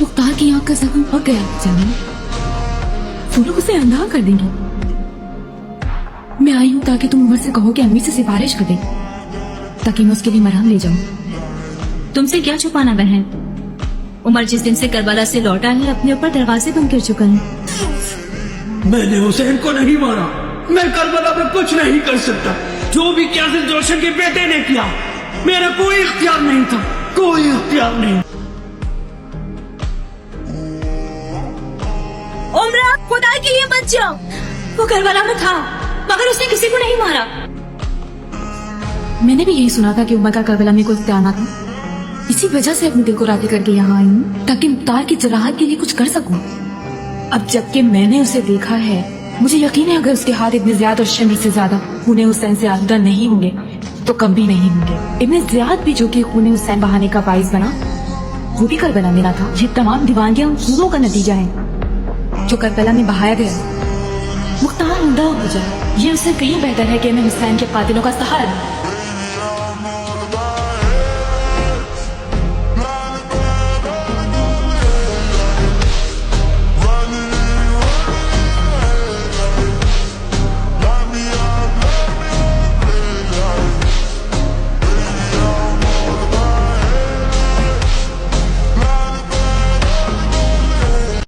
मुख्तार की आंख का जख्म पक गया जाने, वो लोग उसे अंधा कर देंगे। मैं आई हूँ ताकि तुम उमर से कहो कि अम्मी से सिफारिश कर दे, ताकि मैं उसके लिए मरहम ले जाऊँ। तुमसे क्या छुपाना बहन, उमर जिस दिन से करबला से लौटा है अपने ऊपर दरवाजे बंद कर चुका है। मैंने हुसैन को नहीं मारा, मैं करबला में कुछ नहीं कर सकता। जो भी क्यासिर जोशन के बेटे ने किया, मेरा कोई इख्तियार नहीं था, कोई इख्तियार नहीं। उमरा, खुदा के लिए मत जाओ। वो करबला में था मगर उसने किसी को नहीं मारा। मैंने भी यही सुना था कि उमर का करबला में कोई इख्तियार ना था। इसी वजह से अपने दिल को राजी करके यहाँ आई हूँ, ताकि मुख्तार की जराहत के लिए कुछ कर सकूं। अब जबकि मैंने उसे देखा है, मुझे यकीन है अगर उसके हाथ इब्न ज़ियाद और शमी से ज्यादा खून हुसैन से आलूदा नहीं होंगे तो कभी नहीं होंगे। इब्न ज़ियाद भी जो कि खून हुसैन बहाने का बाइस बना, वो भी करबला में ना था। ये तमाम दीवानगियां उन खूनों का नतीजा है जो करबला में बहाया गया। मुख्तार अंधा हो जाए, ये उससे कहीं बेहतर है कि मैं हुसैन के कातिलों का सहारा दूं।